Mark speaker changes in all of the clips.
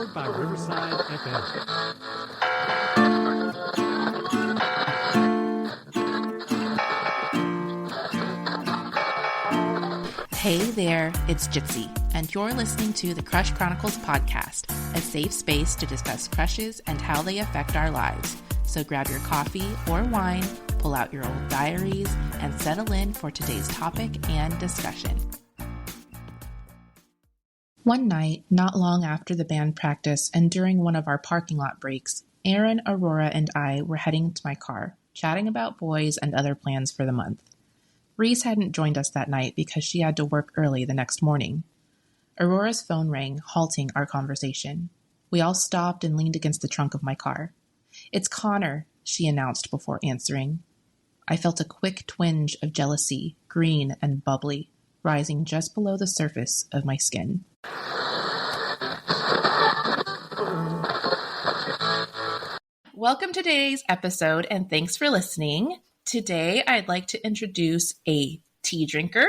Speaker 1: Powered by Riverside FM.
Speaker 2: Hey there, it's Jitsie, and you're listening to the Crush Chronicles podcast, a safe space to discuss crushes and how they affect our lives. So grab your coffee or wine, pull out your old diaries, and settle in for today's topic and discussion. One night, not long after the band practice and during one of our parking lot breaks, Aaron, Aurora, and I were heading to my car, chatting about boys and other plans for the month. Reese hadn't joined us that night because she had to work early the next morning. Aurora's phone rang, halting our conversation. We all stopped and leaned against the trunk of my car. "It's Connor," she announced before answering. I felt a quick twinge of jealousy, green and bubbly, rising just below the surface of my skin. Welcome to today's episode, and thanks for listening. Today, I'd like to introduce a tea drinker,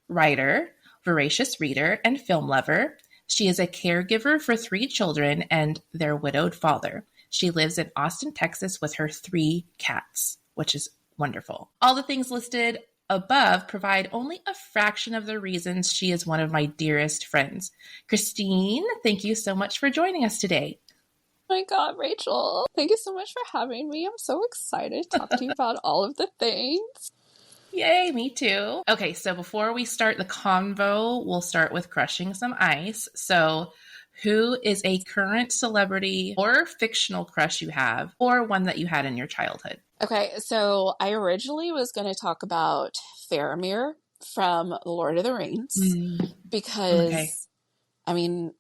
Speaker 2: writer, voracious reader, and film lover. She is a caregiver for 3 children and their widowed father. She lives in Austin, Texas with her 3 cats, which is wonderful. All the things listed above provide only a fraction of the reasons she is one of my dearest friends. Christine, thank you so much for joining us today.
Speaker 3: Oh my God, Rachel. Thank you so much for having me. I'm so excited to talk to you about all of the things.
Speaker 2: Yay, me too. Okay, so before we start the convo, we'll start with crushing some ice. So who is a current celebrity or fictional crush you have, or one that you had in your childhood?
Speaker 3: Okay, so I originally was going to talk about Faramir from The Lord of the Rings because, I mean,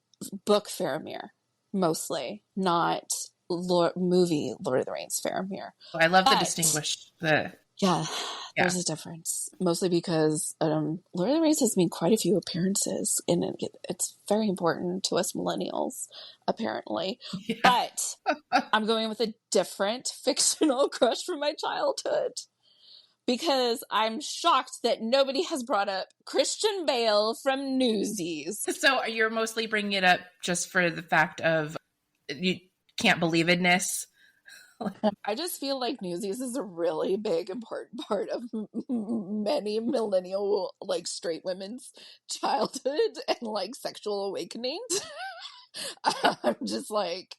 Speaker 3: book Faramir. Mostly, not movie Lord of the Rings Faramir.
Speaker 2: I love to distinguish
Speaker 3: Yeah, there's a difference. Mostly because Lord of the Rings has made quite a few appearances, and it's very important to us millennials, apparently. Yeah. But I'm going with a different fictional crush from my childhood. Because I'm shocked that nobody has brought up Christian Bale from Newsies.
Speaker 2: So you're mostly bringing it up just for the fact of you can't believe it-ness?
Speaker 3: I just feel like Newsies is a really big, important part of many millennial, straight women's childhood and, sexual awakenings. I'm just like...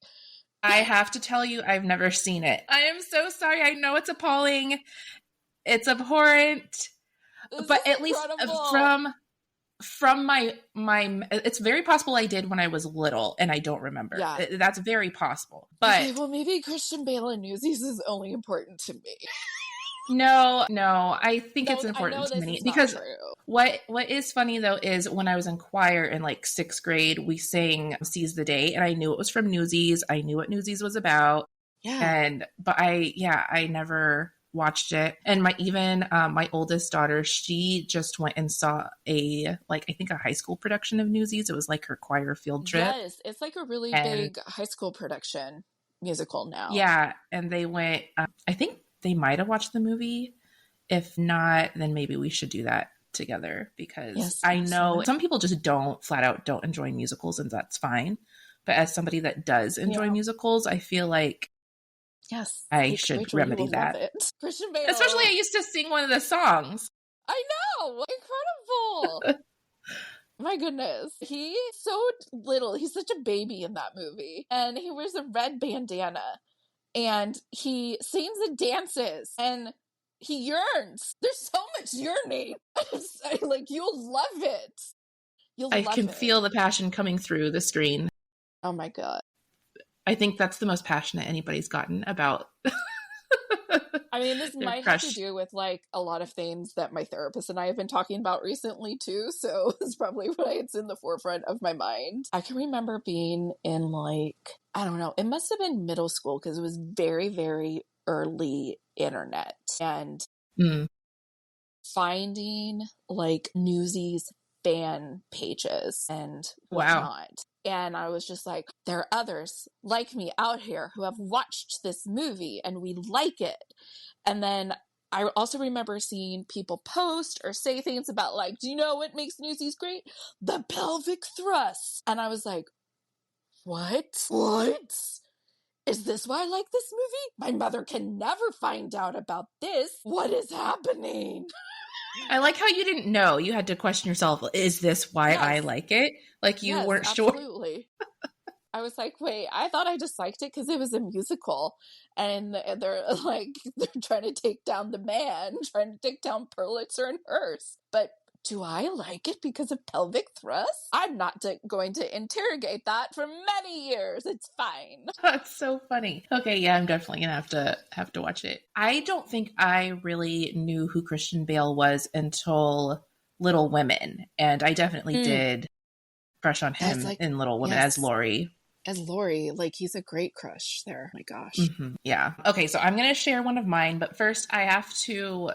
Speaker 2: I have to tell you, I've never seen it. I am so sorry. I know it's appalling. It's abhorrent, but at least from my, it's very possible I did when I was little and I don't remember. Yeah. That's very possible. But
Speaker 3: okay, well, maybe Christian Bale and Newsies is only important to me.
Speaker 2: No, I think it's important to me because what is funny though is when I was in choir in 6th grade, we sang "Seize the Day" and I knew it was from Newsies. I knew what Newsies was about. Yeah. But I never watched it. And my oldest daughter, she just went and saw I think a high school production of Newsies. It was her choir field trip.
Speaker 3: Yes, it's a really big high school production musical now.
Speaker 2: Yeah, and they went, I think they might have watched the movie. If not, then maybe we should do that together because I know some people just flat out don't enjoy musicals, and that's fine. But as somebody that does enjoy musicals, I feel like
Speaker 3: yes,
Speaker 2: I should
Speaker 3: Rachel,
Speaker 2: remedy that.
Speaker 3: Christian Bale.
Speaker 2: Especially I used to sing one of the songs.
Speaker 3: I know! Incredible! My goodness. He's so little. He's such a baby in that movie. And he wears a red bandana. And he sings and dances. And he yearns. There's so much yearning. You'll love it.
Speaker 2: I can feel the passion coming through the screen.
Speaker 3: Oh my God.
Speaker 2: I think that's the most passionate anybody's gotten about.
Speaker 3: I mean, this might have to do with a lot of things that my therapist and I have been talking about recently too. So it's probably why it's in the forefront of my mind. I can remember being in I don't know, it must have been middle school because it was very, very early internet and finding Newsies fan pages and whatnot. Wow. And I was just like, there are others like me out here who have watched this movie and we like it. And then I also remember seeing people post or say things about do you know what makes Newsies great? The pelvic thrust. And I was like, What? What? Is this why I like this movie? My mother can never find out about this. What is happening?
Speaker 2: I like how you didn't know. You had to question yourself. Is this why I like it? Like you weren't sure.
Speaker 3: Absolutely. I was like, wait, I thought I just liked it because it was a musical. And they're trying to take down the man, trying to take down Purlitzer and Hearst. But do I like it because of pelvic thrust? I'm not going to interrogate that for many years. It's fine.
Speaker 2: That's so funny. Okay, yeah, I'm definitely gonna have to watch it. I don't think I really knew who Christian Bale was until Little Women, and I definitely did crush on him in Little Women as Laurie.
Speaker 3: As Laurie, he's a great crush there. Oh my gosh.
Speaker 2: Mm-hmm. Yeah. Okay, so I'm gonna share one of mine, but first I have to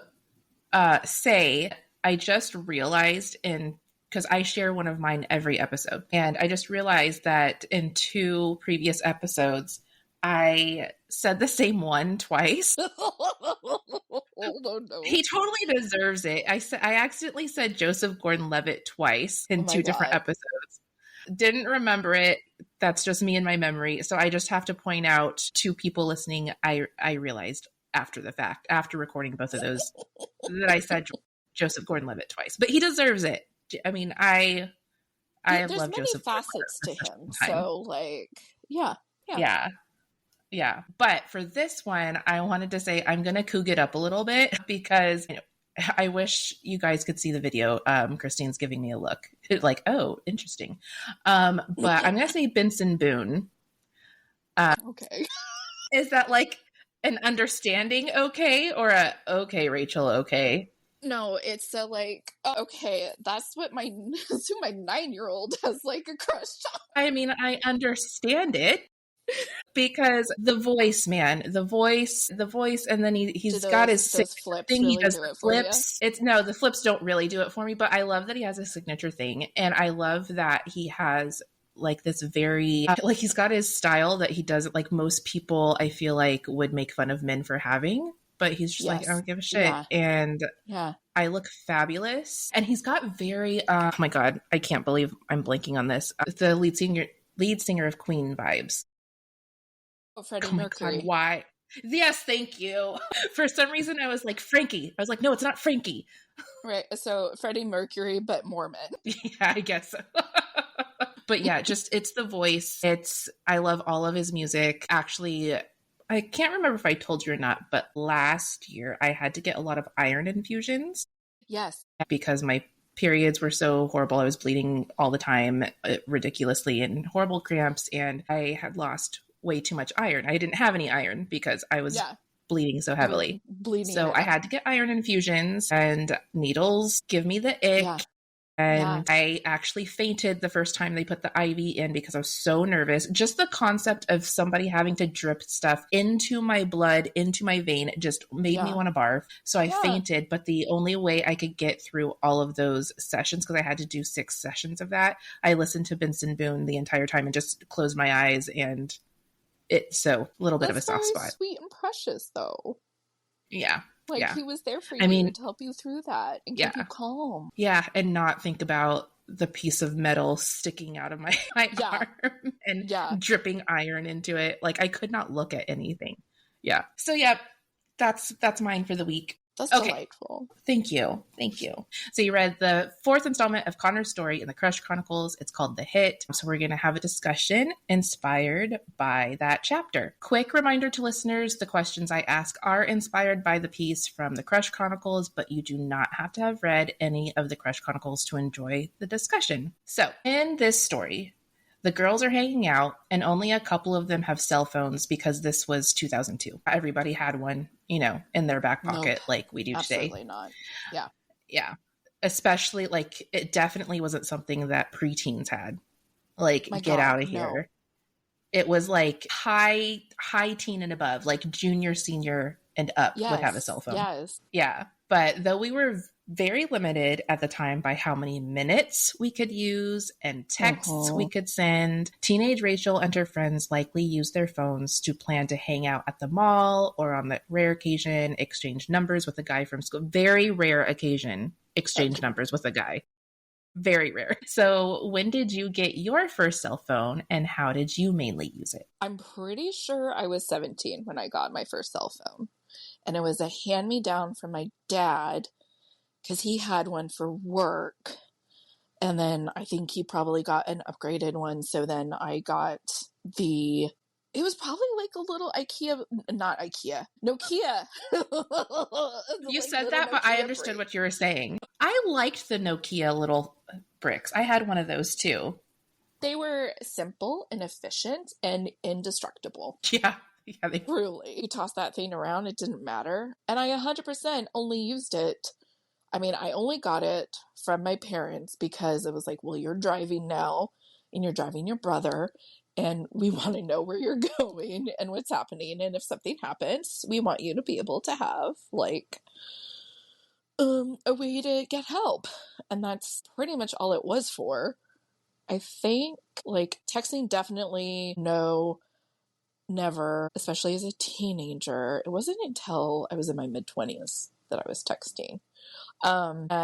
Speaker 2: say I just realized because I share one of mine every episode, and I just realized that in 2 previous episodes, I said the same one twice.
Speaker 3: Oh, no.
Speaker 2: He totally deserves it. I accidentally said Joseph Gordon-Levitt twice in 2 different episodes. Didn't remember it. That's just me and my memory. So I just have to point out to people listening, I realized after the fact, after recording both of those, that I said Joseph Gordon-Levitt twice, but he deserves it. I mean, I love Joseph.
Speaker 3: There's many facets to him, so
Speaker 2: yeah. But for this one, I wanted to say I'm gonna coog it up a little bit because I wish you guys could see the video. Christine's giving me a look, like, oh, interesting. But I'm gonna say Benson Boone.
Speaker 3: Okay,
Speaker 2: is that like an understanding okay or a okay, Rachel? Okay.
Speaker 3: No, it's okay, that's who my 9-year-old has a crush on.
Speaker 2: I mean, I understand it because the voice, man, the voice, and then he's got his
Speaker 3: flips
Speaker 2: thing.
Speaker 3: really
Speaker 2: he does
Speaker 3: do it
Speaker 2: flips. The flips don't really do it for me, but I love that he has a signature thing, and I love that he has this very he's got his style that he doesn't most people I feel like would make fun of men for having. But he's just I don't give a shit.
Speaker 3: Yeah.
Speaker 2: And I look fabulous. And he's got very, oh my God, I can't believe I'm blanking on this. The lead singer of Queen vibes.
Speaker 3: Oh, Freddie Mercury.
Speaker 2: God, why? Yes, thank you. For some reason, I was like, Frankie. I was like, no, it's not Frankie.
Speaker 3: Right. So Freddie Mercury, but Mormon.
Speaker 2: Yeah, I guess so. But yeah, it's the voice. I love all of his music. Actually, I can't remember if I told you or not, but last year I had to get a lot of iron infusions.
Speaker 3: Yes.
Speaker 2: Because my periods were so horrible. I was bleeding all the time, ridiculously, and horrible cramps, and I had lost way too much iron. I didn't have any iron because I was bleeding so heavily. So I had to get iron infusions, and needles give me the ick.
Speaker 3: Yeah.
Speaker 2: And I actually fainted the first time they put the IV in because I was so nervous. Just the concept of somebody having to drip stuff into my blood, into my vein, just made me want to barf. So I fainted, but the only way I could get through all of those sessions, because I had to do 6 sessions of that, I listened to Benson Boone the entire time and just closed my eyes, and a little bit of a soft spot.
Speaker 3: Sweet and precious, though.
Speaker 2: Yeah.
Speaker 3: He was there for you to help you through that and keep you calm.
Speaker 2: Yeah, and not think about the piece of metal sticking out of my arm and dripping iron into it. I could not look at anything. Yeah. So that's mine for the week.
Speaker 3: That's delightful.
Speaker 2: Thank you. So you read the 4th installment of Connor's story in the Crush Chronicles. It's called The Hit. So we're going to have a discussion inspired by that chapter. Quick reminder to listeners, the questions I ask are inspired by the piece from the Crush Chronicles, but you do not have to have read any of the Crush Chronicles to enjoy the discussion. So in this story, the girls are hanging out, and only a couple of them have cell phones because this was 2002. Everybody had one, in their back pocket like we do today.
Speaker 3: Absolutely not. Yeah.
Speaker 2: Yeah. Especially, it definitely wasn't something that preteens had. Get out of here. No. It was high teen and above, junior, senior, and up would have a cell phone.
Speaker 3: Yes.
Speaker 2: Yeah. But though we were very limited at the time by how many minutes we could use and texts we could send, teenage Rachel and her friends likely used their phones to plan to hang out at the mall, or on the rare occasion, exchange numbers with a guy from school. Very rare occasion, exchange numbers with a guy. Very rare. So when did you get your first cell phone and how did you mainly use it?
Speaker 3: I'm pretty sure I was 17 when I got my first cell phone. And it was a hand-me-down from my dad because he had one for work. And then I think he probably got an upgraded one. So then I got it was probably like a little Nokia.
Speaker 2: You
Speaker 3: Like
Speaker 2: said
Speaker 3: little
Speaker 2: that, but I
Speaker 3: Nokia
Speaker 2: understood
Speaker 3: brick.
Speaker 2: what you were saying. I liked the Nokia little bricks. I had one of those too.
Speaker 3: They were simple and efficient and indestructible.
Speaker 2: Yeah. Yeah, they
Speaker 3: Truly. You toss that thing around, it didn't matter. And I 100% only used it. I mean, I only got it from my parents because it was like, well, you're driving now and you're driving your brother and we want to know where you're going and what's happening. And if something happens, we want you to be able to have like a way to get help. And that's pretty much all it was for. I think like texting, definitely no, never, especially as a teenager. It wasn't until I was in my mid-20s that I was texting. And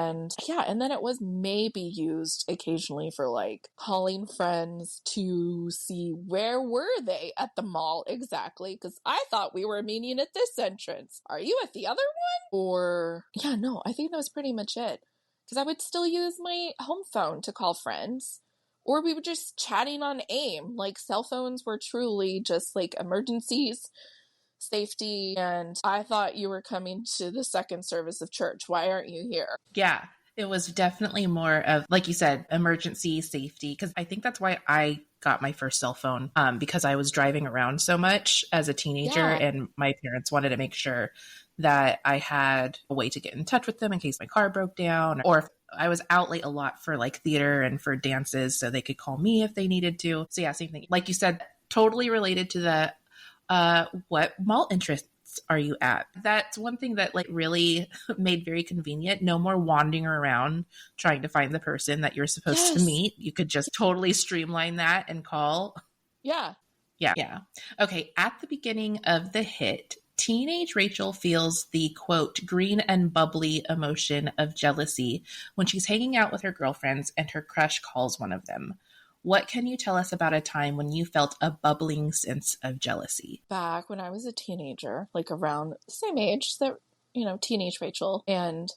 Speaker 3: then it was maybe used occasionally for like calling friends to see where were they at the mall exactly, because I thought we were meeting at this entrance. Are you at the other one? Or yeah, no, I think that was pretty much it. Because I would still use my home phone to call friends. Or we were just chatting on AIM. Like cell phones were truly just like emergencies, safety, and I thought you were coming to the second service of church. Why aren't you here?
Speaker 2: Yeah, it was definitely more of, like you said, emergency safety. Because I think that's why I got my first cell phone, because I was driving around so much as a teenager, and my parents wanted to make sure that I had a way to get in touch with them in case my car broke down, or if I was out late a lot for like theater and for dances, so they could call me if they needed to. So yeah, same thing. Like you said, totally related to the what mall interests are you at? That's one thing that like really made very convenient. No more wandering around trying to find the person that you're supposed to meet. You could just totally streamline that and call.
Speaker 3: Yeah.
Speaker 2: Okay, at the beginning of the hit, teenage Rachel feels the quote green and bubbly emotion of jealousy when she's hanging out with her girlfriends and her crush calls one of them. What can you tell us about a time when you felt a bubbling sense of jealousy?
Speaker 3: Back when I was a teenager, like around the same age that, teenage Rachel and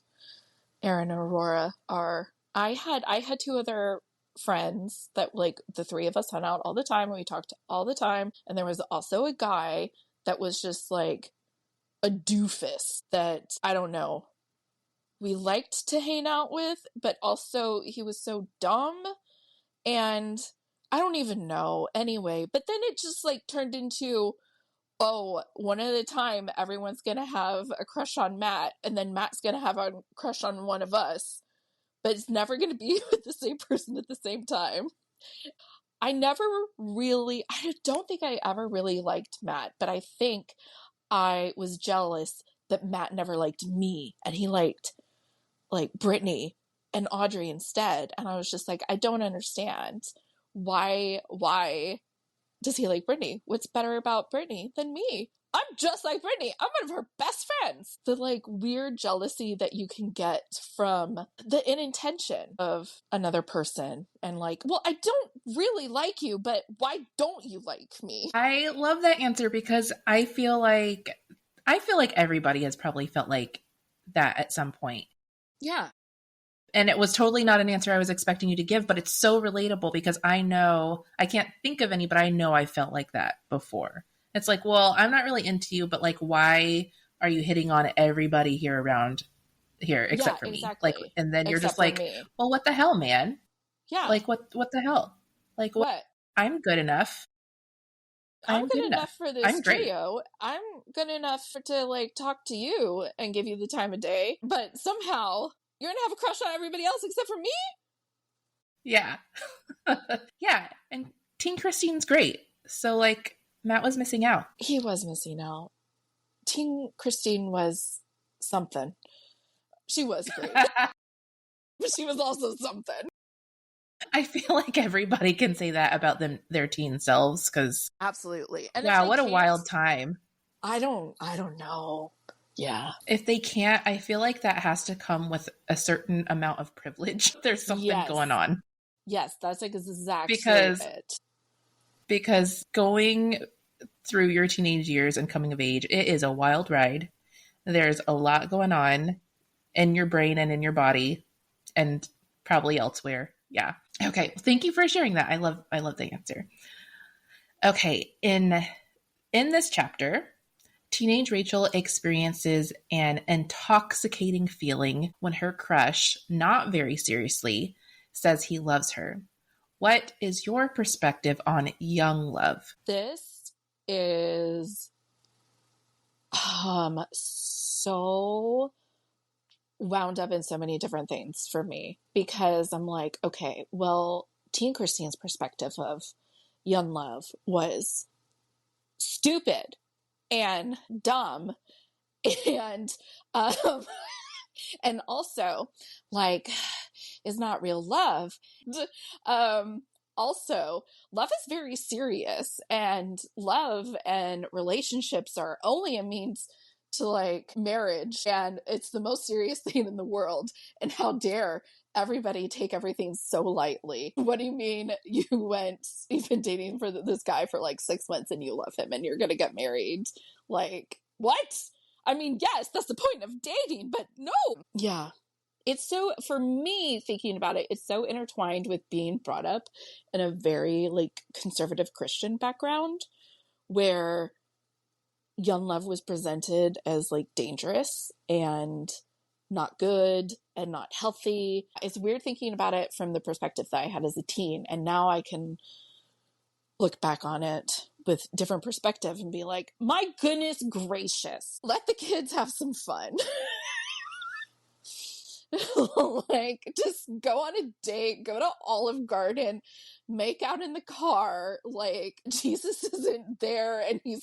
Speaker 3: Aaron and Aurora are, I had two other friends that like the three of us hung out all the time and we talked all the time. And there was also a guy that was just like a doofus that, I don't know, we liked to hang out with, but also he was so dumb. And I don't even know anyway, but then it just like turned into, oh, one at a time, everyone's going to have a crush on Matt, and then Matt's going to have a crush on one of us, but it's never going to be with the same person at the same time. I don't think I ever really liked Matt, but I think I was jealous that Matt never liked me and he liked like Brittany and Audrey instead. And I was just like, I don't understand. Why does he like Brittany? What's better about Brittany than me? I'm just like Brittany. I'm one of her best friends. The like weird jealousy that you can get from the intention of another person and like, well, I don't really like you, but why don't you like me?
Speaker 2: I love that answer because I feel like everybody has probably felt like that at some point.
Speaker 3: Yeah.
Speaker 2: And it was totally not an answer I was expecting you to give, but it's so relatable because I know, I can't think of any, but I know I felt like that before. It's like, well, I'm not really into you, but like, why are you hitting on everybody here around here except for me? Like, and then you're just like, well, what the hell, man?
Speaker 3: Yeah.
Speaker 2: Like, what the hell? Like, what? I'm good enough.
Speaker 3: I'm good enough for this trio. I'm good enough to like talk to you and give you the time of day, but somehow you're gonna have a crush on everybody else except for me?
Speaker 2: Yeah. Yeah. And Teen Christine's great. So, like, Matt was missing out.
Speaker 3: He was missing out. Teen Christine was something. She was great. But she was also something.
Speaker 2: I feel like everybody can say that about their teen selves because
Speaker 3: absolutely. And
Speaker 2: wow, what a wild time.
Speaker 3: I don't know. Yeah.
Speaker 2: If they can't, I feel like that has to come with a certain amount of privilege. There's something going on.
Speaker 3: Yes, that's exactly it.
Speaker 2: Because going through your teenage years and coming of age, it is a wild ride. There's a lot going on in your brain and in your body and probably elsewhere. Yeah. Okay. Thank you for sharing that. I love the answer. Okay. In this chapter, teenage Rachel experiences an intoxicating feeling when her crush, not very seriously, says he loves her. What is your perspective on young love?
Speaker 3: This is so wound up in so many different things for me, because I'm like, okay, well, Teen Christine's perspective of young love was stupid and dumb and and also like is not real love. Also, love is very serious, and love and relationships are only a means to like marriage, and it's the most serious thing in the world. And how dare everybody take everything so lightly? What do you mean you've been dating for this guy for like 6 months and you love him and you're gonna get married? Like, what? I mean, yes, that's the point of dating, but no. Yeah. It's so, for me, thinking about it, it's so intertwined with being brought up in a very like conservative Christian background, where young love was presented as like dangerous and not good and not healthy. It's weird thinking about it from the perspective that I had as a teen, and now I can look back on it with different perspective and be like, my goodness gracious, let the kids have some fun. Like, just go on a date, go to Olive Garden, make out in the car. Like, Jesus isn't there, and he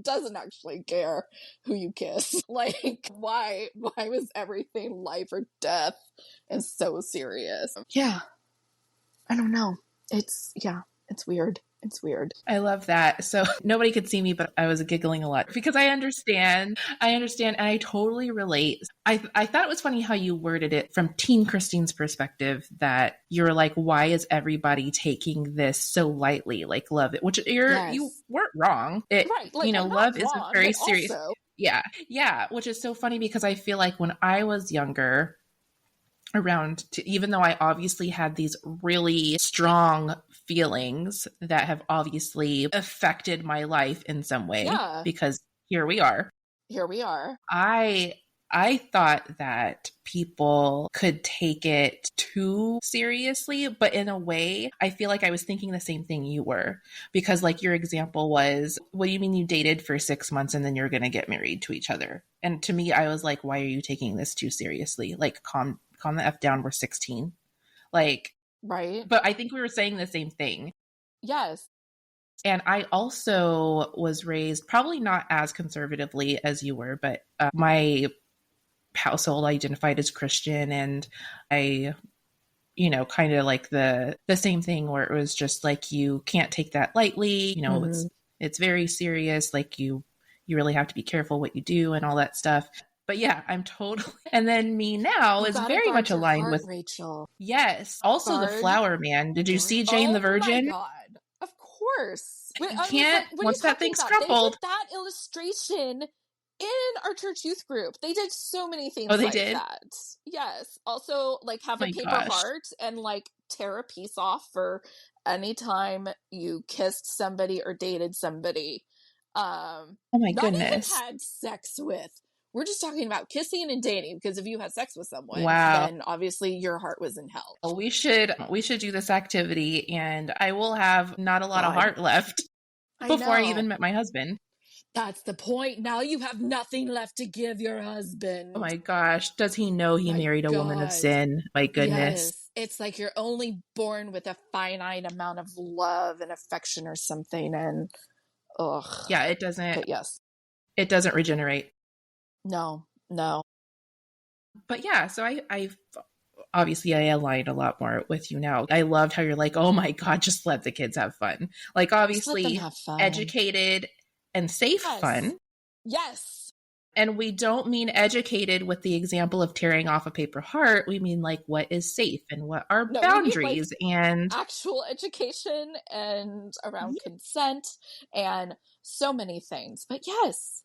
Speaker 3: doesn't actually care who you kiss. Like, why was everything life or death and so serious? Yeah. I don't know. It's weird. It's weird.
Speaker 2: I love that. So nobody could see me, but I was giggling a lot because I understand, and I totally relate. I thought it was funny how you worded it from Teen Christine's perspective, that you're like, why is everybody taking this so lightly? Like, love it, which you weren't wrong. Right. Like, love is a very serious. Also... Yeah. Which is so funny because I feel like when I was younger, even though I obviously had these really strong feelings that have obviously affected my life in some way, because here we are. I thought that people could take it too seriously, but in a way, I feel like I was thinking the same thing you were, because like your example was, what do you mean you dated for 6 months and then you're going to get married to each other? And to me, I was like, why are you taking this too seriously? Like, calm the F down. We're 16. Like,
Speaker 3: right.
Speaker 2: But I think we were saying the same thing.
Speaker 3: Yes.
Speaker 2: And I also was raised probably not as conservatively as you were, but my household identified as Christian, and I, kind of like the same thing where it was just like, you can't take that lightly. It's very serious. Like you really have to be careful what you do and all that stuff. But yeah, I'm totally. And then me now is very much aligned with
Speaker 3: Rachel.
Speaker 2: Yes. Also, the flower man. Did you see Jane the Virgin?
Speaker 3: Oh my God. Of course.
Speaker 2: You can't. Once that thing's crumpled.
Speaker 3: They did that illustration in our church youth group. They did so many things that. Yes. Also, like, have a paper heart and like tear a piece off for any time you kissed somebody or dated somebody.
Speaker 2: Oh my goodness.
Speaker 3: Not even had sex with. We're just talking about kissing and dating, because if you had sex with someone, then obviously your heart was in hell.
Speaker 2: Well, we should do this activity, and I will have not a lot of heart left before I even met my husband.
Speaker 3: That's the point. Now you have nothing left to give your husband.
Speaker 2: Oh my gosh. Does he know he married a woman of sin? My goodness.
Speaker 3: Yes. It's like you're only born with a finite amount of love and affection or something. And
Speaker 2: yeah, it doesn't.
Speaker 3: But yes.
Speaker 2: It doesn't regenerate.
Speaker 3: No.
Speaker 2: But yeah, so I obviously I aligned a lot more with you now. I loved how you're like, oh my God, just let the kids have fun. Like, obviously educated and safe fun.
Speaker 3: Yes.
Speaker 2: And we don't mean educated with the example of tearing off a paper heart. We mean like what is safe and what are boundaries and
Speaker 3: actual education and around consent and so many things. But
Speaker 2: yes,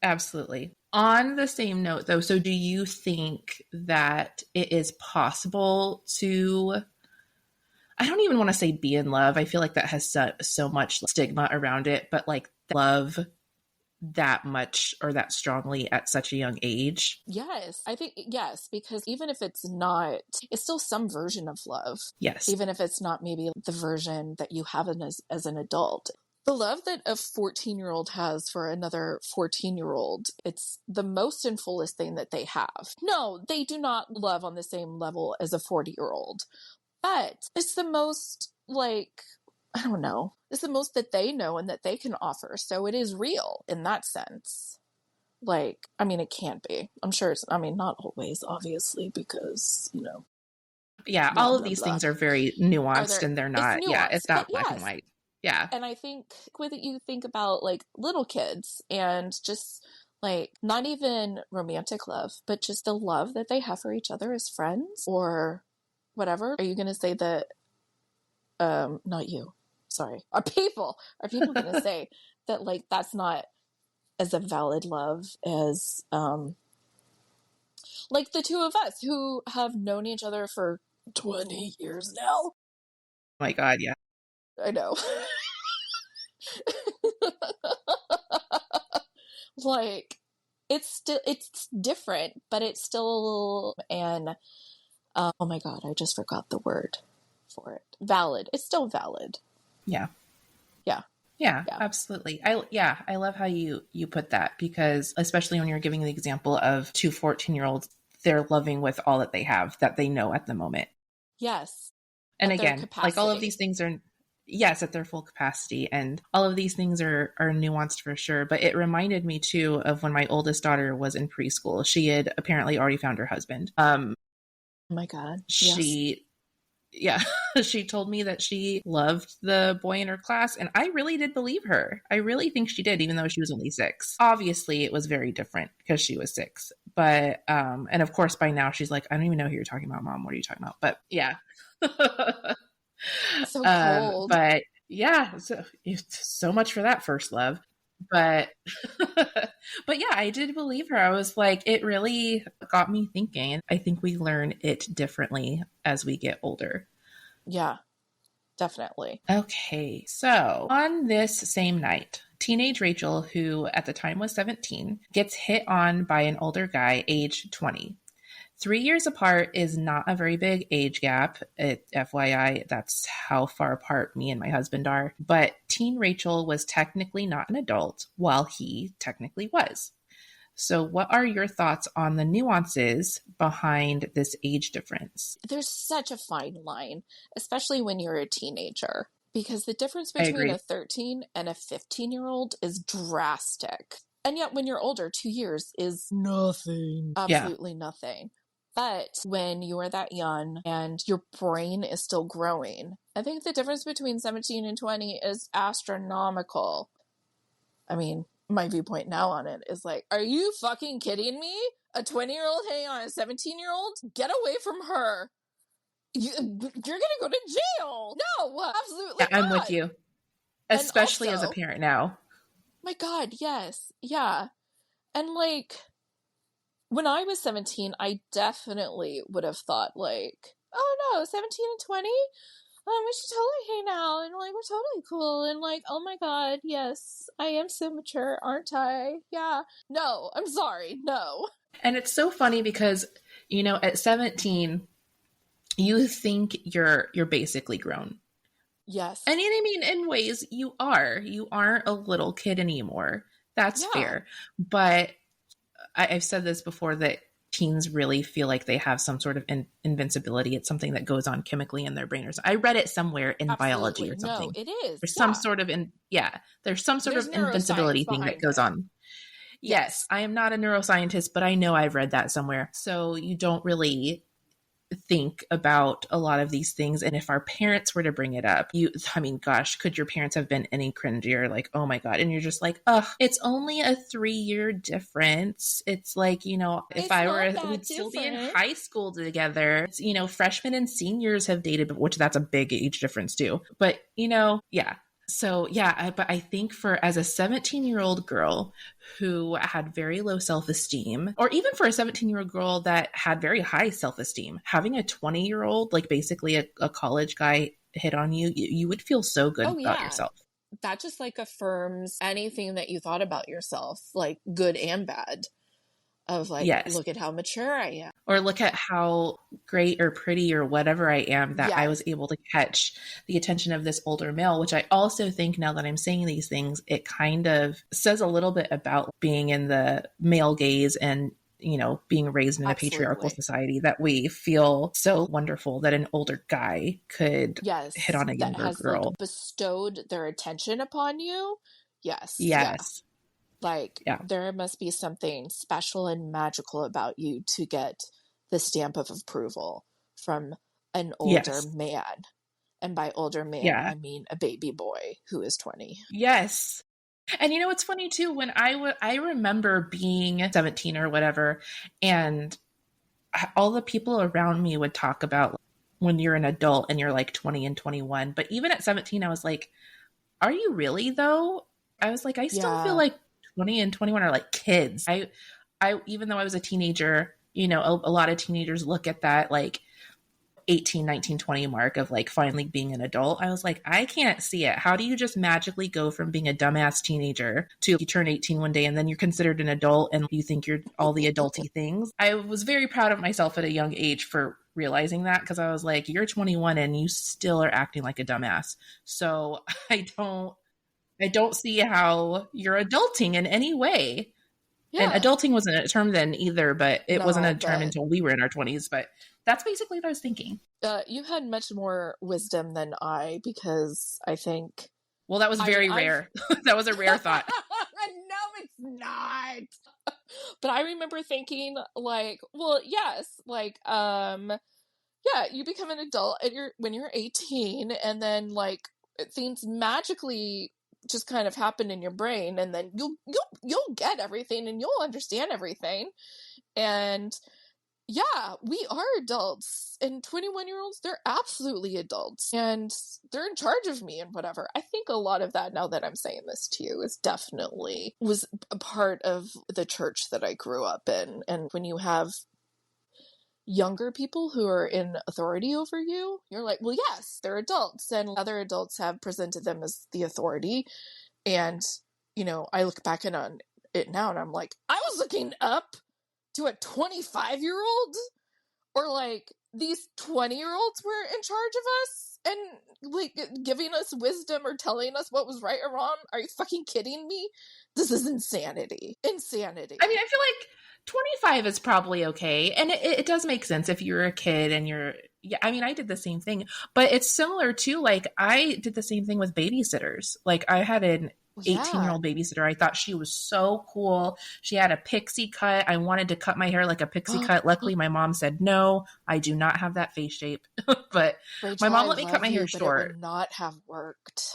Speaker 2: absolutely. On the same note though, so do you think that it is possible to, I don't even want to say be in love. I feel like that has so much stigma around it, but like love that much or that strongly at such a young age?
Speaker 3: Yes, I think yes, because even if it's not, it's still some version of love.
Speaker 2: Yes.
Speaker 3: Even if it's not maybe the version that you have as an adult. The love that a 14-year-old has for another 14-year-old, it's the most and fullest thing that they have. No, they do not love on the same level as a 40-year-old, but it's the most like, I don't know. It's the most that they know and that they can offer. So it is real in that sense. Like, I mean, it can't be. I'm sure it's, I mean, not always, obviously, because, you know.
Speaker 2: Yeah, all of these things are very nuanced and they're not, it's not black and white. Yeah.
Speaker 3: And I think with it, you think about like little kids and just like not even romantic love, but just the love that they have for each other as friends or whatever. Are you going to say that, not you, sorry, are people going to say that like that's not as a valid love as like the two of us who have known each other for 20 years now?
Speaker 2: Oh my God, yeah.
Speaker 3: I know. Like it's different, but it's still and oh my God, I just forgot the word for it. Valid. It's still valid.
Speaker 2: Yeah.
Speaker 3: Yeah,
Speaker 2: absolutely. I love how you put that, because especially when you're giving the example of two 14-year-olds, they're loving with all that they have, that they know at the moment.
Speaker 3: Yes.
Speaker 2: And again, like all of these things are, yes, at their full capacity. And all of these things are nuanced for sure. But it reminded me too of when my oldest daughter was in preschool. She had apparently already found her husband.
Speaker 3: Oh my God.
Speaker 2: She told me that she loved the boy in her class, and I really did believe her. I really think she did, even though she was only 6. Obviously, it was very different because she was 6. But, and of course, by now she's like, I don't even know who you're talking about, Mom. What are you talking about? But yeah.
Speaker 3: So cold.
Speaker 2: But yeah, so much for that first love. But but yeah, I did believe her. I was like, it really got me thinking. I think we learn it differently as we get older.
Speaker 3: Yeah, definitely.
Speaker 2: Okay, so on this same night, teenage Rachel, who at the time was 17, gets hit on by an older guy, age 20. 3 years apart is not a very big age gap. FYI, that's how far apart me and my husband are. But teen Rachel was technically not an adult, while he technically was. So what are your thoughts on the nuances behind this age difference?
Speaker 3: There's such a fine line, especially when you're a teenager, because the difference between a 13 and a 15-year-old is drastic. And yet when you're older, 2 years is nothing. Absolutely nothing. But when you are that young and your brain is still growing, I think the difference between 17 and 20 is astronomical. I mean, my viewpoint now on it is like, are you fucking kidding me? A 20-year-old hitting on a 17-year-old? Get away from her. You're going to go to jail. No, absolutely not.
Speaker 2: I'm with you. Especially also, as a parent now.
Speaker 3: My God, yes. Yeah. And like, when I was 17, I definitely would have thought like, oh no, 17 and 20? We should totally hang out and like, we're totally cool. And like, oh my God, yes, I am so mature, aren't I? Yeah. No, I'm sorry. No.
Speaker 2: And it's so funny because, you know, at 17, you think you're basically grown.
Speaker 3: Yes.
Speaker 2: And I mean, in ways you aren't a little kid anymore. That's fair. But I've said this before, that teens really feel like they have some sort of invincibility. It's something that goes on chemically in their brain. Or I read it somewhere in biology or something.
Speaker 3: No, it is.
Speaker 2: There's some sort of there's some sort of invincibility thing that goes on. Yes, I am not a neuroscientist, but I know I've read that somewhere. So you don't really think about a lot of these things. And if our parents were to bring it up, gosh, could your parents have been any cringier? Like, oh my God. And you're just like, ugh, it's only a 3-year difference. It's like, if we'd still be in high school together. It's, freshmen and seniors have dated, which that's a big age difference too. But, yeah. So yeah, but I think as a 17-year-old girl who had very low self-esteem, or even for a 17-year-old girl that had very high self-esteem, having a 20-year-old, like basically a college guy hit on you, you would feel so good about yourself.
Speaker 3: That just like affirms anything that you thought about yourself, like good and bad. Of like, yes. Look at how mature I am.
Speaker 2: Or look at how great or pretty or whatever I am that I was able to catch the attention of this older male, which I also think now that I'm saying these things, it kind of says a little bit about being in the male gaze and, being raised in a patriarchal society, that we feel so wonderful that an older guy could hit on a younger girl.
Speaker 3: Like, bestowed their attention upon you. Yes.
Speaker 2: Yes.
Speaker 3: Yeah. There must be something special and magical about you to get the stamp of approval from an older man. And by older man, I mean a baby boy who is 20.
Speaker 2: Yes. And it's funny too, when I remember being 17 or whatever, and all the people around me would talk about when you're an adult and you're like 20 and 21. But even at 17, I was like, are you really though? I was like, I still feel like 20 and 21 are like kids. I even though I was a teenager, a lot of teenagers look at that like 18, 19, 20 mark of like finally being an adult. I was like, I can't see it. How do you just magically go from being a dumbass teenager to you turn 18 one day and then you're considered an adult and you think you're all the adulty things? I was very proud of myself at a young age for realizing that, because I was like, you're 21 and you still are acting like a dumbass. So I don't see how you're adulting in any way. Yeah. And adulting wasn't a term then either, but it wasn't a term until we were in our 20s. But that's basically what I was thinking.
Speaker 3: You had much more wisdom than I, because I think...
Speaker 2: Well, that was very rare. That was a rare thought.
Speaker 3: No, it's not. But I remember thinking like, well, yes, like, you become an adult when you're 18, and then like things magically just kind of happen in your brain, and then you'll get everything and you'll understand everything. And we are adults, and 21-year-olds, they're absolutely adults, and they're in charge of me and whatever. I think a lot of that, now that I'm saying this to you, was a part of the church that I grew up in. And when you have younger people who are in authority over you, you're like, well, yes, they're adults, and other adults have presented them as the authority. And I look back on it now and I'm like, I was looking up to a 25-year-old, or like these 20-year-olds were in charge of us and like giving us wisdom or telling us what was right or wrong. Are you fucking kidding me? This is insanity. I mean,
Speaker 2: I feel like 25 is probably okay. And it does make sense if you're a kid and I did the same thing, but it's similar to, like, I did the same thing with babysitters. Like, I had an 18-year-old babysitter. I thought she was so cool. She had a pixie cut. I wanted to cut my hair like a pixie cut. Luckily, my mom said, no, I do not have that face shape. But
Speaker 3: Rachel,
Speaker 2: my mom let me cut my hair short.
Speaker 3: It would not have worked.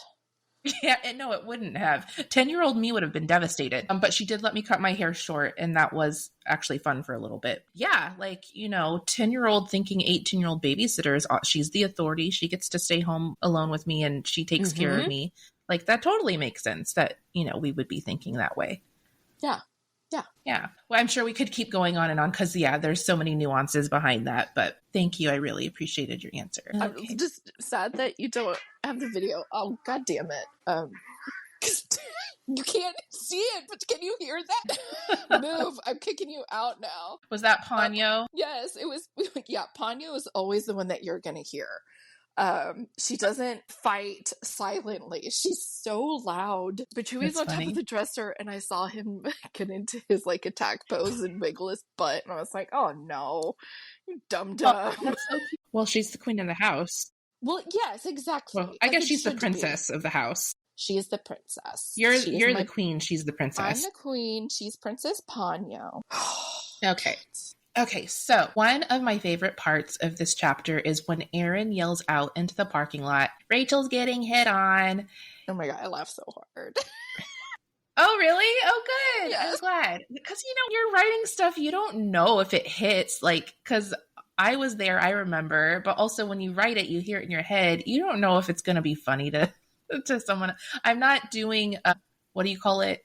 Speaker 2: Yeah, no, it wouldn't have. 10-year-old me would have been devastated. But she did let me cut my hair short, and that was actually fun for a little bit. Yeah, like, 10-year-old thinking 18-year-old babysitters, she's the authority. She gets to stay home alone with me, and she takes care of me. Like, that totally makes sense that, we would be thinking that way.
Speaker 3: Yeah.
Speaker 2: Yeah. Well, I'm sure we could keep going on and on because, there's so many nuances behind that. But thank you. I really appreciated your answer.
Speaker 3: I'm just sad that you don't have the video. Oh, God damn it. You can't see it, but can you hear that? Move. I'm kicking you out now.
Speaker 2: Was that Ponyo?
Speaker 3: Yes, it was. Yeah, Ponyo is always the one that you're going to hear. She doesn't fight silently. She's so loud. But Chewy's on top of the dresser, and I saw him get into his like attack pose and wiggle his butt, and I was like, "Oh no, you dumb."
Speaker 2: Well, she's the queen of the house.
Speaker 3: Well, yes, exactly.
Speaker 2: Well, I guess she's the princess of the house.
Speaker 3: She is the princess.
Speaker 2: You're the queen. She's the princess.
Speaker 3: I'm the queen. She's Princess Ponyo.
Speaker 2: Okay. Okay, so one of my favorite parts of this chapter is when Aaron yells out into the parking lot, Rachel's getting hit on.
Speaker 3: Oh my God, I laughed so hard.
Speaker 2: Oh, really? Oh, good.
Speaker 3: Yeah.
Speaker 2: I'm glad. Because, you're writing stuff, you don't know if it hits, because I was there, I remember, but also when you write it, you hear it in your head, you don't know if it's going to be funny to someone. I'm not doing, what do you call it?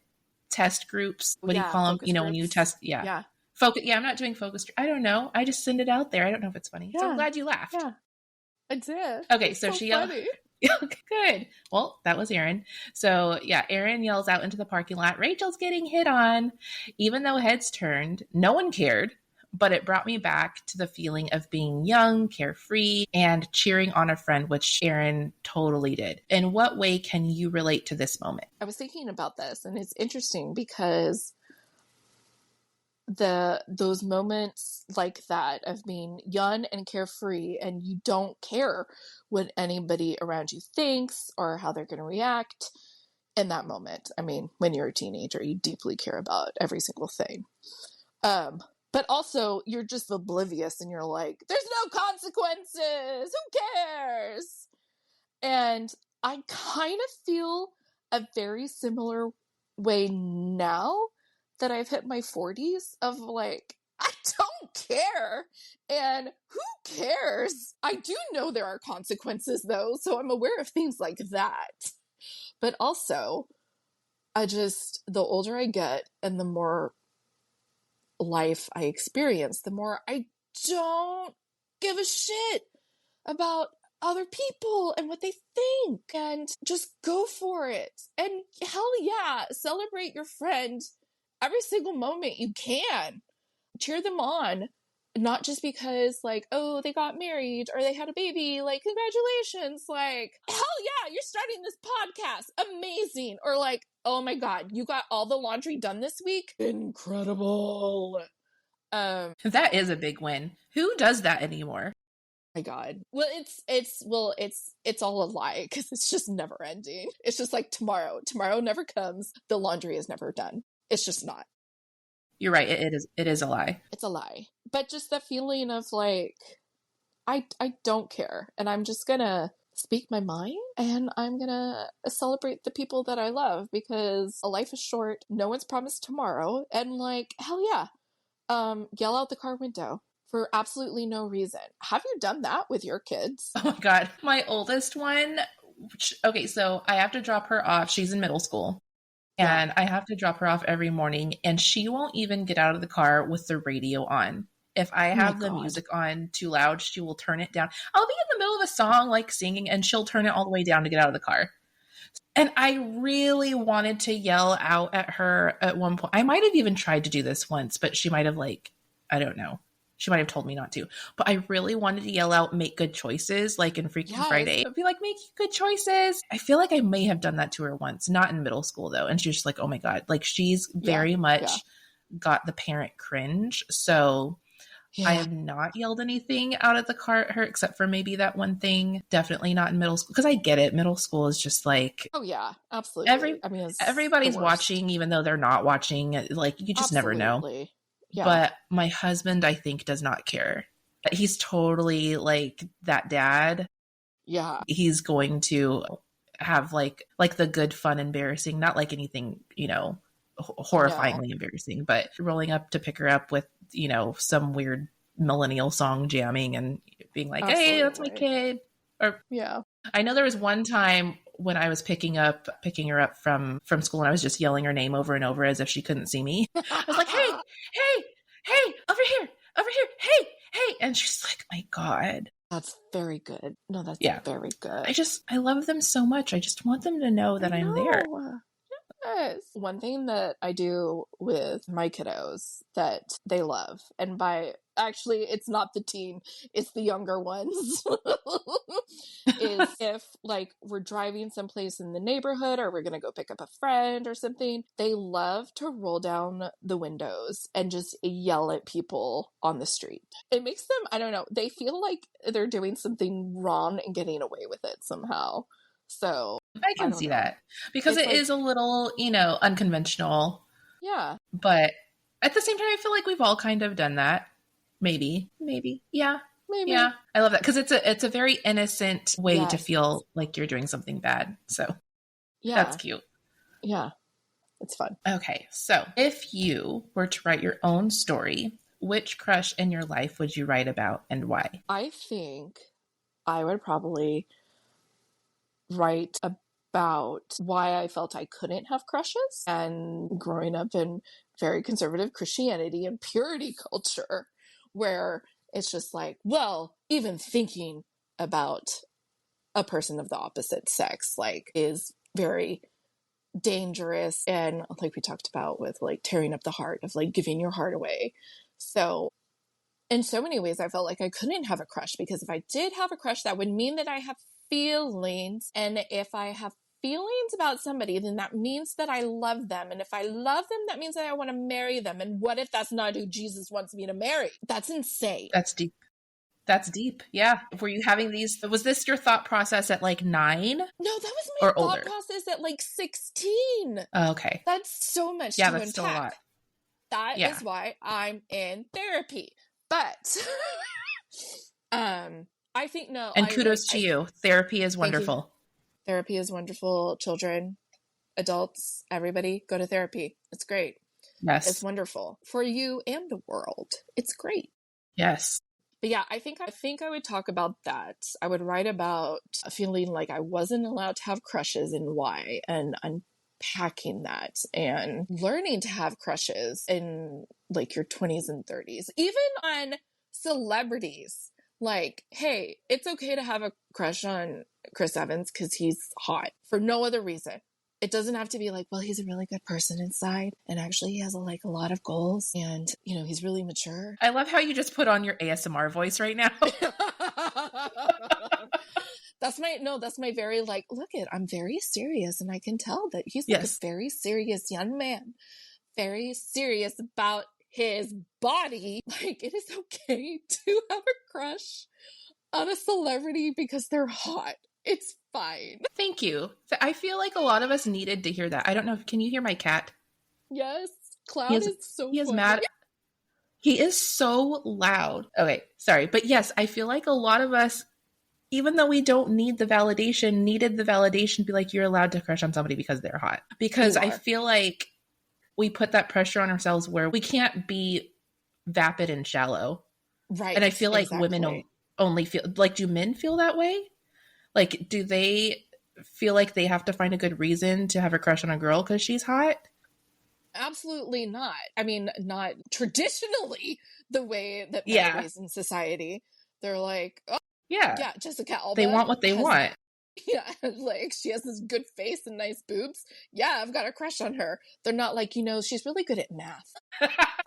Speaker 2: Test groups? What do you call them? When you test,
Speaker 3: Yeah.
Speaker 2: Focus. Yeah, I'm not doing focus. I don't know. I just send it out there. I don't know if it's funny.
Speaker 3: Yeah.
Speaker 2: So I'm glad you laughed.
Speaker 3: Yeah, I did.
Speaker 2: Okay,
Speaker 3: it's
Speaker 2: so she yelled.
Speaker 3: funny.
Speaker 2: Good. Well, that was Aaron. So yeah, Aaron yells out into the parking lot, Rachel's getting hit on. Even though heads turned, no one cared. But it brought me back to the feeling of being young, carefree, and cheering on a friend, which Aaron totally did. In what way can you relate to this moment?
Speaker 3: I was thinking about this, and it's interesting because those moments like that of being young and carefree, and you don't care what anybody around you thinks or how they're going to react in that moment. I mean, when you're a teenager, you deeply care about every single thing. But also you're just oblivious and you're like, there's no consequences. Who cares? And I kind of feel a very similar way now that I've hit my 40s of like, I don't care. And who cares? I do know there are consequences though. So I'm aware of things like that. But also, the older I get and the more life I experience, the more I don't give a shit about other people and what they think, and just go for it. And hell yeah, celebrate your friend every single moment you can. Cheer them on, not just because like, oh, they got married or they had a baby, like congratulations, like hell yeah, you're starting this podcast, amazing. Or like, oh my God, you got all the laundry done this week, incredible.
Speaker 2: That is a big win. Who does that anymore?
Speaker 3: My God. Well, it's all a lie because it's just never ending. It's just like tomorrow never comes. The laundry is never done. It's just not.
Speaker 2: You're right. It is a lie.
Speaker 3: It's a lie. But just the feeling of like, I don't care. And I'm just gonna speak my mind and I'm gonna celebrate the people that I love because a life is short. No one's promised tomorrow. And like, hell yeah. Yell out the car window for absolutely no reason. Have you done that with your kids?
Speaker 2: Oh my God. My oldest one. Okay. So I have to drop her off. She's in middle school. And I have to drop her off every morning, and she won't even get out of the car with the radio on. If I have the music on too loud, she will turn it down. I'll be in the middle of a song, like singing, and she'll turn it all the way down to get out of the car. And I really wanted to yell out at her at one point. I might have even tried to do this once, but she might have I don't know. She might have told me not to, but I really wanted to yell out, make good choices, like in Freaky Friday. I'd be like, make good choices. I feel like I may have done that to her once, not in middle school though. And she was just like, oh my God, like she's very much got the parent cringe. So I have not yelled anything out at the car at her, except for maybe that one thing. Definitely not in middle school. Cause I get it. Middle school is just like,
Speaker 3: oh yeah, absolutely.
Speaker 2: Everybody's watching, even though they're not watching. Like you just never know. Yeah. But my husband, I think, does not care. He's totally like that dad.
Speaker 3: Yeah.
Speaker 2: He's going to have like the good, fun, embarrassing, not like anything, horrifyingly embarrassing, but rolling up to pick her up with, some weird millennial song jamming and being like, hey, that's my kid. Or I know there was one time when I was picking her up from school and I was just yelling her name over and over as if she couldn't see me. I was like, hey, over here, hey. And she's like, my God.
Speaker 3: That's very good. No, that's very good.
Speaker 2: I love them so much. I just want them to know that I'm there.
Speaker 3: Yes. One thing that I do with my kiddos that they love, and actually it's not the teen, it's the younger ones, is if like we're driving someplace in the neighborhood or we're going to go pick up a friend or something, they love to roll down the windows and just yell at people on the street. It makes them, I don't know, they feel like they're doing something wrong and getting away with it somehow. So
Speaker 2: I can see that because it is a little, unconventional.
Speaker 3: Yeah.
Speaker 2: But at the same time, I feel like we've all kind of done that. Maybe. Yeah.
Speaker 3: Maybe.
Speaker 2: Yeah. I love that because it's a very innocent way to
Speaker 3: Yes.
Speaker 2: feel like you're doing something bad. So that's cute.
Speaker 3: Yeah. It's fun.
Speaker 2: Okay. So if you were to write your own story, which crush in your life would you write about and why?
Speaker 3: I think I would probably write about why I felt I couldn't have crushes, and growing up in very conservative Christianity and purity culture, where it's just like, well, even thinking about a person of the opposite sex, like, is very dangerous. And like we talked about with like tearing up the heart, of like giving your heart away. So in so many ways, I felt like I couldn't have a crush, because if I did have a crush, that would mean that I have feelings. And if I have feelings about somebody, then that means that I love them. And if I love them, that means that I want to marry them. And what if that's not who Jesus wants me to marry? That's insane.
Speaker 2: That's deep. That's deep. Yeah. Were you having was this your thought process at like 9?
Speaker 3: No, that was my
Speaker 2: or
Speaker 3: thought
Speaker 2: older?
Speaker 3: process at like 16.
Speaker 2: Okay.
Speaker 3: That's so much
Speaker 2: Yeah,
Speaker 3: to
Speaker 2: that's
Speaker 3: unpack.
Speaker 2: still a lot.
Speaker 3: That is why I'm in therapy. But I think no.
Speaker 2: And kudos to you. Therapy is wonderful.
Speaker 3: Therapy is wonderful. Children, adults, everybody, go to therapy. It's great.
Speaker 2: Yes.
Speaker 3: It's wonderful for you and the world. It's great.
Speaker 2: Yes.
Speaker 3: But yeah, I think I would talk about that. I would write about feeling like I wasn't allowed to have crushes and why, and unpacking that, and learning to have crushes in like your 20s and 30s, even on celebrities. Like, hey, it's okay to have a crush on Chris Evans because he's hot for no other reason. It doesn't have to be like, well, he's a really good person inside, and actually he has a lot of goals, and he's really mature.
Speaker 2: I love how you just put on your ASMR voice right now.
Speaker 3: That's my very like, I'm very serious, and I can tell that he's like a very serious young man, very serious about his body. Like, it is okay to have a crush on a celebrity because they're hot. It's fine.
Speaker 2: Thank you. I feel like a lot of us needed to hear that. I don't know. Can you hear my cat?
Speaker 3: Yes. Cloud is so
Speaker 2: He is
Speaker 3: funny.
Speaker 2: mad. He is so loud. Okay, sorry. But yes, I feel like a lot of us, even though we don't need the validation, needed the validation to be like, you're allowed to crush on somebody because they're hot. Because I feel like we put that pressure on ourselves where we can't be vapid and shallow.
Speaker 3: Right.
Speaker 2: And I feel like women only feel, like, do men feel that way? Like, do they feel like they have to find a good reason to have a crush on a girl because she's hot?
Speaker 3: Absolutely not. I mean, not traditionally the way that men are raised in society. They're like, oh, yeah, Jessica Alba.
Speaker 2: They want what they want.
Speaker 3: Yeah, like, she has this good face and nice boobs. Yeah, I've got a crush on her. They're not like, she's really good at math.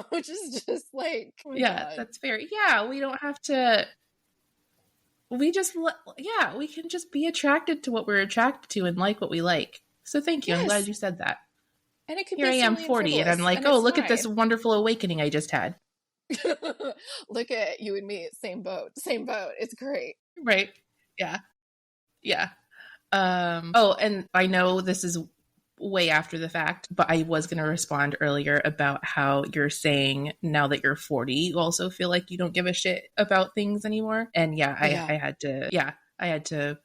Speaker 3: Which is just like, oh my God.
Speaker 2: That's fair. Yeah, we don't have to... we can just be attracted to what we're attracted to and like what we like. So thank you. I'm glad you said that.
Speaker 3: And it could
Speaker 2: Here I am, 40, and I'm like, oh, look at this wonderful awakening I just had.
Speaker 3: Look at you and me, same boat. It's great.
Speaker 2: Right. Yeah. Yeah. And I know this is way after the fact, but I was going to respond earlier about how you're saying now that you're 40, you also feel like you don't give a shit about things anymore. And I had to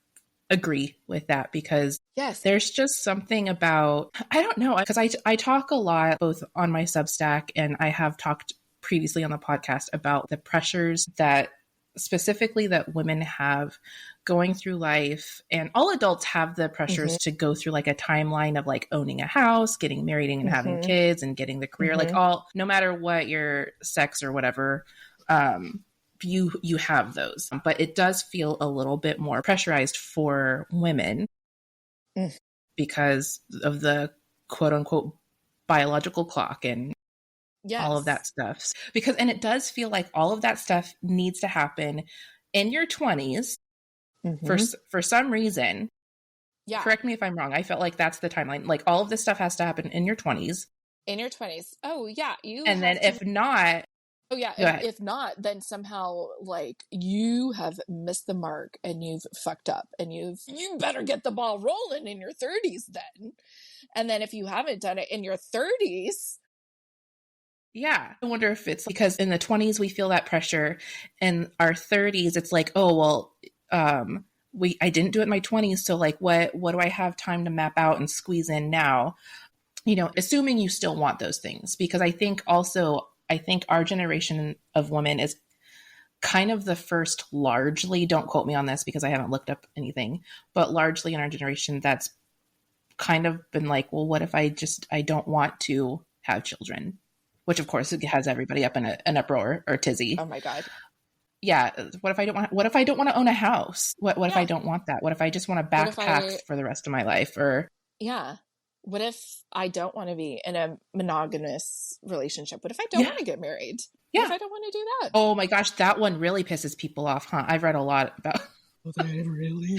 Speaker 2: agree with that because there's just something about, I don't know, because I talk a lot both on my Substack and I have talked previously on the podcast about the pressures that specifically that women have going through life, and all adults have the pressures to go through like a timeline of like owning a house, getting married and having kids and getting the career, like no matter what your sex or whatever, you have those, but it does feel a little bit more pressurized for women because of the quote unquote biological clock and all of that stuff. And it does feel like all of that stuff needs to happen in your 20s for some reason. Yeah. Correct me if I'm wrong. I felt like that's the timeline. Like all of this stuff has to happen in your 20s.
Speaker 3: Oh yeah.
Speaker 2: If not,
Speaker 3: if not, then somehow like you have missed the mark and you've fucked up and you better get the ball rolling in your 30s then. And then if you haven't done it in your 30s,
Speaker 2: Yeah. I wonder if it's because in the 20s we feel that pressure. In our 30s, it's like, oh, well, I didn't do it in my 20s, so like what do I have time to map out and squeeze in now? Assuming you still want those things, because I think our generation of women is kind of the first, largely, don't quote me on this because I haven't looked up anything, but largely in our generation that's kind of been like, well, what if I don't want to have children? Which of course it has everybody up in an uproar or tizzy.
Speaker 3: Oh my God.
Speaker 2: Yeah. What if I don't want to own a house? What if I don't want that? What if I just want to backpack for the rest of my life? Or
Speaker 3: yeah. What if I don't want to be in a monogamous relationship? What if I don't want to get married?
Speaker 2: Yeah.
Speaker 3: What if I don't want to do that?
Speaker 2: Oh my gosh, that one really pisses people off, huh? I've read a lot about
Speaker 3: really?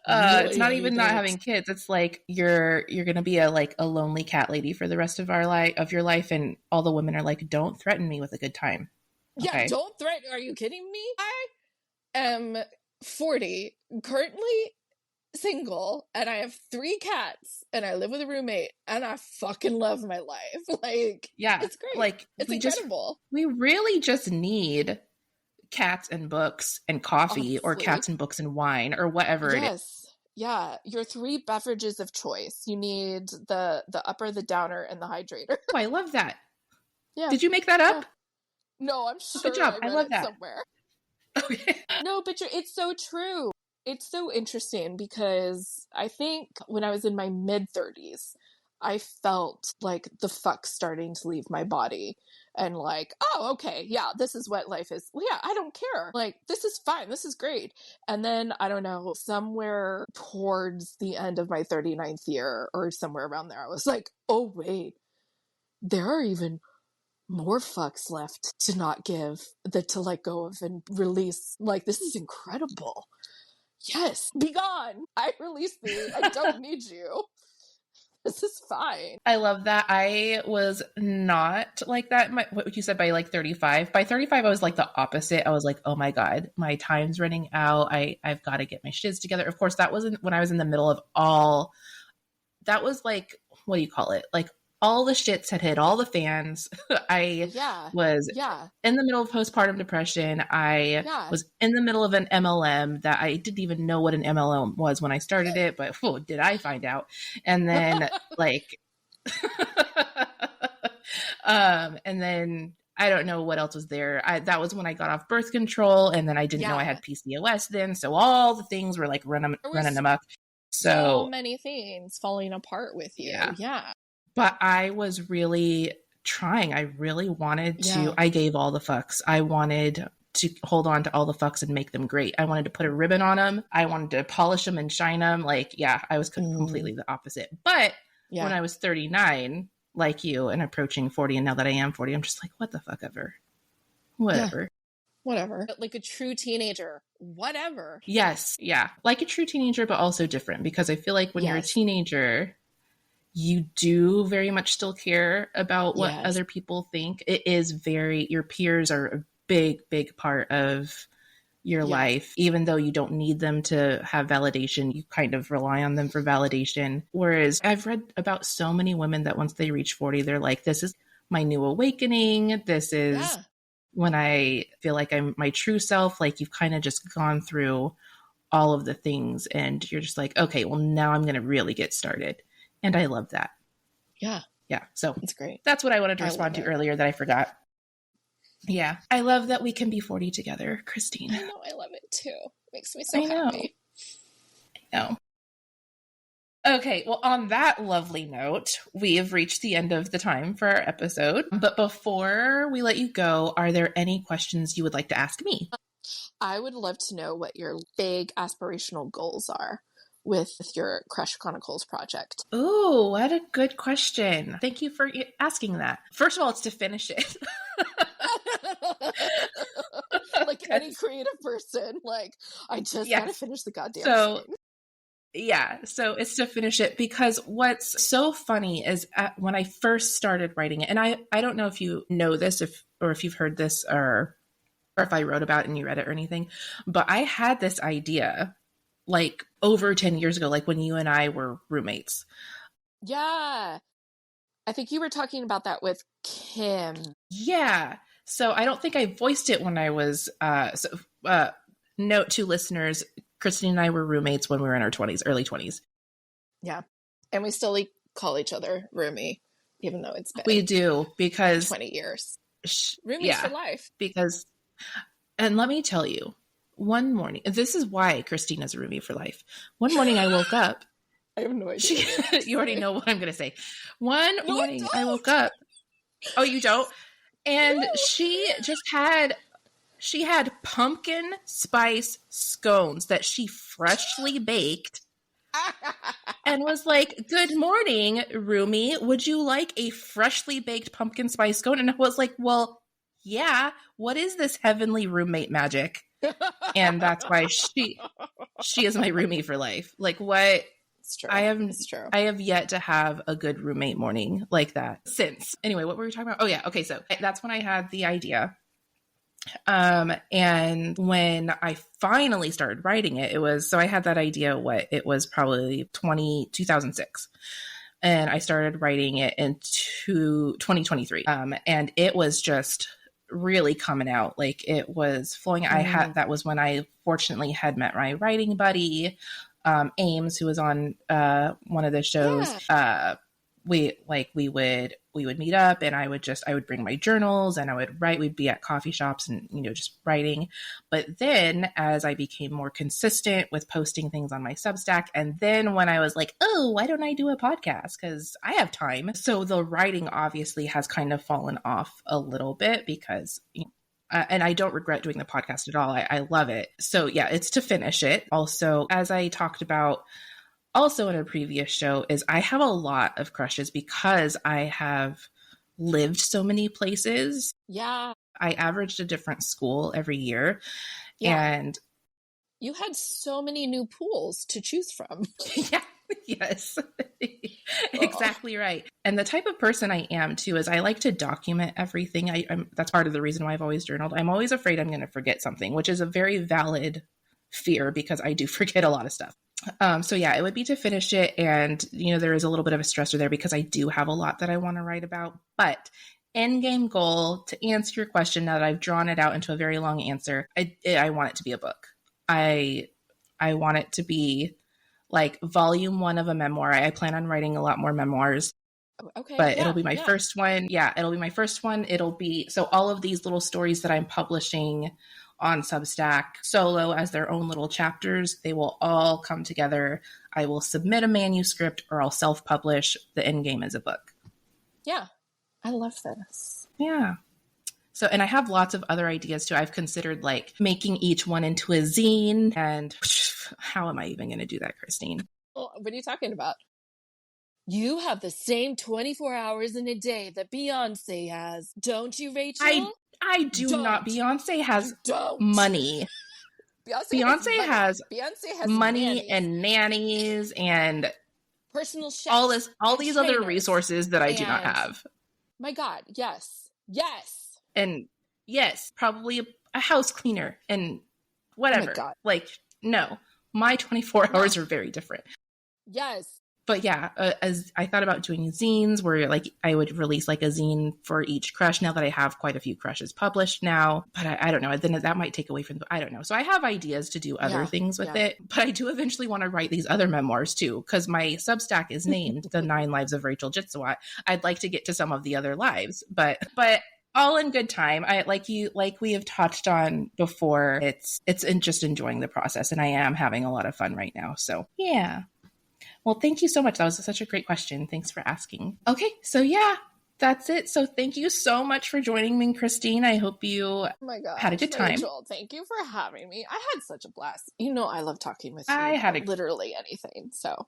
Speaker 2: It's not even not having kids. It's like you're gonna be a lonely cat lady for the rest of your life, and all the women are like, don't threaten me with a good time.
Speaker 3: Okay? Yeah, don't threaten. Are you kidding me? I am 40, currently single, and I have 3 cats, and I live with a roommate, and I fucking love my life. Like, yeah, it's great. Like, it's incredible.
Speaker 2: We really just need cats and books and coffee, or cats and books and wine, or whatever it is.
Speaker 3: Yeah, your 3 beverages of choice. You need the upper, the downer, and the hydrator.
Speaker 2: Oh, I love that. Yeah. Did you make that up?
Speaker 3: Yeah. No, I'm sure.
Speaker 2: Good job. I love that.
Speaker 3: Somewhere. Okay. No, but it's so true. It's so interesting because I think when I was in my mid-30s, I felt like the fuck starting to leave my body. And like, oh, okay, yeah, this is what life is. Well, yeah, I don't care. Like, this is fine. This is great. And then, I don't know, somewhere towards the end of my 39th year or somewhere around there, I was like, oh, wait, there are even more fucks left to not give, to let go of and release. Like, this is incredible. Yes, be gone. I release thee. I don't need you. This is fine.
Speaker 2: I love that. I was not like that. What you said by like 35. By 35, I was like the opposite. I was like, oh my God, my time's running out. I've got to get my shiz together. Of course, that wasn't when I was in the middle of that was like, what do you call it? Like all the shits had hit all the fans. I was in the middle of postpartum depression. I was in the middle of an MLM that I didn't even know what an MLM was when I started it, but did I find out. And then and then I don't know what else was there. That was when I got off birth control, and then I didn't know I had PCOS then. So all the things were like running amok.
Speaker 3: So many things falling apart with you. Yeah.
Speaker 2: But I was really trying. I really wanted to. I gave all the fucks. I wanted to hold on to all the fucks and make them great. I wanted to put a ribbon on them. I wanted to polish them and shine them. Like, I was completely the opposite. But when I was 39, like you, and approaching 40, and now that I am 40, I'm just like, what the fuck ever. Whatever.
Speaker 3: Yeah. Whatever. Like a true teenager. Whatever.
Speaker 2: Yes. Yeah. Like a true teenager, but also different. Because I feel like when you're a teenager, you do very much still care about what other people think. It is your peers are a big, big part of your life. Even though you don't need them to have validation, you kind of rely on them for validation. Whereas I've read about so many women that once they reach 40, they're like, this is my new awakening. This is when I feel like I'm my true self. Like you've kind of just gone through all of the things and you're just like, okay, well now I'm going to really get started. And I love that.
Speaker 3: Yeah.
Speaker 2: Yeah. So
Speaker 3: it's great.
Speaker 2: That's what I wanted to respond to earlier that I forgot. Yeah. I love that we can be 40 together, Christine.
Speaker 3: I know. I love it too. Makes me so happy.
Speaker 2: I know. Okay. Well, on that lovely note, we have reached the end of the time for our episode. But before we let you go, are there any questions you would like to ask me?
Speaker 3: I would love to know what your big aspirational goals are with your Crush Chronicles project.
Speaker 2: Oh, what a good question. Thank you for asking that. First of all, it's to finish it.
Speaker 3: Like any creative person, like, I just gotta finish the goddamn thing.
Speaker 2: Yeah, so it's to finish it because what's so funny is when I first started writing it, and I don't know if you know this, or if you've heard this, or if I wrote about it and you read it or anything, but I had this idea like over 10 years ago, like when you and I were roommates.
Speaker 3: Yeah. I think you were talking about that with Kim.
Speaker 2: Yeah. So I don't think I voiced it when I was, note to listeners, Christine and I were roommates when we were in our 20s, early 20s.
Speaker 3: Yeah. And we still call each other roomie, even though it's been
Speaker 2: we do because
Speaker 3: 20 years. Roomies for life.
Speaker 2: Because, and let me tell you, one morning, this is why Christina's a roomie for life. One morning I woke up.
Speaker 3: I have no idea.
Speaker 2: You already know what I'm going to say. One morning I woke up. Oh, you don't? And no. she had pumpkin spice scones that she freshly baked and was like, "Good morning, roomie. Would you like a freshly baked pumpkin spice scone?" And I was like, "Well, yeah. What is this heavenly roommate magic?" And that's why she is my roomie for life. Like, what?
Speaker 3: It's true.
Speaker 2: It's true. I have yet to have a good roommate morning like that since. Anyway, what were we talking about? Oh yeah. Okay. So that's when I had the idea. And when I finally started writing it, so I had that idea, it was probably 2006. And I started writing it in 2023. And it was just really coming out. Like, it was flowing. That was when I fortunately had met my writing buddy, Ames, who was on one of the shows. Yeah. We would meet up, and I would bring my journals and I would write. We'd be at coffee shops and, just writing. But then as I became more consistent with posting things on my Substack, and then when I was like, oh, why don't I do a podcast? Because I have time. So the writing obviously has kind of fallen off a little bit because, and I don't regret doing the podcast at all. I love it. So yeah, it's to finish it. Also, as I talked about also in a previous show, is I have a lot of crushes because I have lived so many places.
Speaker 3: Yeah.
Speaker 2: I averaged a different school every year.
Speaker 3: Yeah.
Speaker 2: And
Speaker 3: you had so many new pools to choose from.
Speaker 2: Yeah. Yes. Exactly right. And the type of person I am too is I like to document everything. That's part of the reason why I've always journaled. I'm always afraid I'm going to forget something, which is a very valid fear because I do forget a lot of stuff. So yeah, it would be to finish it. And, there is a little bit of a stressor there because I do have a lot that I want to write about. But end game goal, to answer your question, now that I've drawn it out into a very long answer, I want it to be a book. I want it to be like volume 1 of a memoir. I plan on writing a lot more memoirs.
Speaker 3: Okay.
Speaker 2: But it'll be my first one. Yeah, it'll be my first one. So all of these little stories that I'm publishing on Substack solo as their own little chapters, they will all come together. I will submit a manuscript or I'll self-publish. The end game is a book.
Speaker 3: Yeah. I love this.
Speaker 2: Yeah. So, and I have lots of other ideas too. I've considered like making each one into a zine, and how am I even going to do that, Christine?
Speaker 3: Well, what are you talking about? You have the same 24 hours in a day that Beyonce has. Don't you, Rachel?
Speaker 2: I do not. Beyonce has money. Beyonce has money nannies. And nannies and
Speaker 3: personal chefs,
Speaker 2: all these other resources that I do not have.
Speaker 3: My God, yes. Yes.
Speaker 2: And yes, probably a house cleaner and whatever.
Speaker 3: Oh my God.
Speaker 2: Like, no, my 24 hours are very different.
Speaker 3: Yes.
Speaker 2: But yeah, as I thought about doing zines where like I would release like a zine for each crush, now that I have quite a few crushes published now, but I don't know, then that might take away from I don't know. So I have ideas to do other things with it, but I do eventually want to write these other memoirs too, because my Substack is named The 9 Lives of Rachel Jitsie. I'd like to get to some of the other lives, but all in good time. Like we have touched on before, it's just enjoying the process, and I am having a lot of fun right now. So yeah. Well, thank you so much. That was such a great question. Thanks for asking. Okay, so yeah, that's it. So thank you so much for joining me, Christine. I hope you had a good time.
Speaker 3: Rachel, thank you for having me. I had such a blast. I love talking with you. I had literally anything. So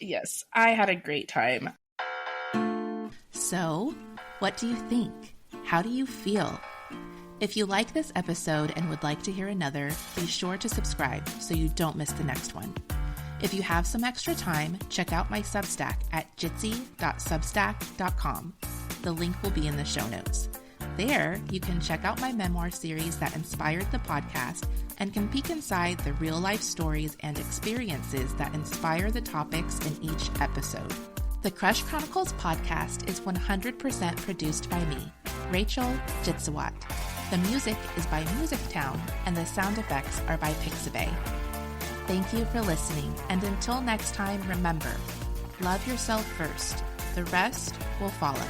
Speaker 2: yes, I had a great time. So, what do you think? How do you feel? If you like this episode and would like to hear another, be sure to subscribe so you don't miss the next one. If you have some extra time, check out my Substack at jitsie.substack.com. The link will be in the show notes. There, you can check out my memoir series that inspired the podcast and can peek inside the real-life stories and experiences that inspire the topics in each episode. The Crush Chronicles podcast is 100% produced by me, Rachel Jitsie. The music is by Music Town, and the sound effects are by Pixabay. Thank you for listening, and until next time, remember, love yourself first. The rest will follow.